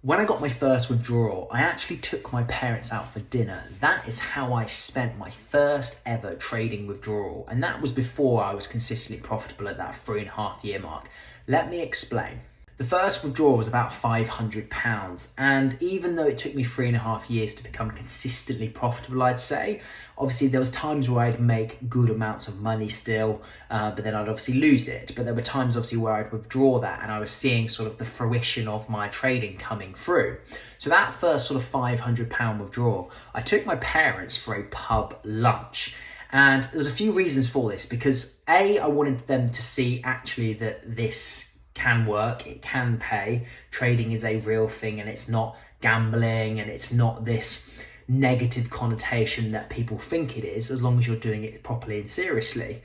When I got my first withdrawal, I actually took my parents out for dinner. That is how I spent my first ever trading withdrawal. And that was before I was consistently profitable at that 3.5 year mark. Let me explain. The first withdrawal was about £500. And even though it took me 3.5 years to become consistently profitable, I'd say, obviously there was times where I'd make good amounts of money still, but then I'd obviously lose it. But there were times obviously where I'd withdraw that and I was seeing sort of the fruition of my trading coming through. So that first sort of £500 withdrawal, I took my parents for a pub lunch. And there was a few reasons for this, because A, I wanted them to see actually that this can work, it can pay. Trading is a real thing and it's not gambling and it's not this negative connotation that people think it is, as long as you're doing it properly and seriously.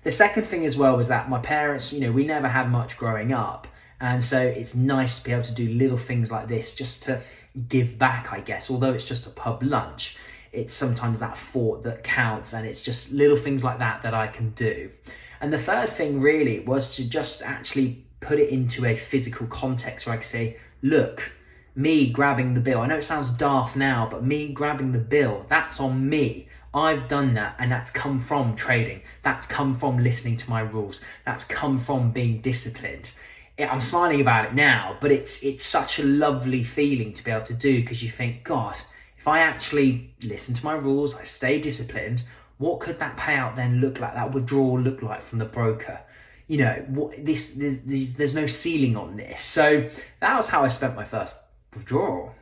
The second thing as well was that my parents, we never had much growing up. And so it's nice to be able to do little things like this just to give back, I guess. Although it's just a pub lunch, it's sometimes that thought that counts, and it's just little things like that that I can do. And the third thing really was to just actually put it into a physical context where I could say, look, me grabbing the bill, I know it sounds daft now, but me grabbing the bill, that's on me. I've done that, and that's come from trading. That's come from listening to my rules. That's come from being disciplined. I'm smiling about it now, but it's such a lovely feeling to be able to do, because you think, God, if I actually listen to my rules, I stay disciplined, what could that payout then look like, that withdrawal look like from the broker? There's no ceiling on this. So that was how I spent my first withdrawal.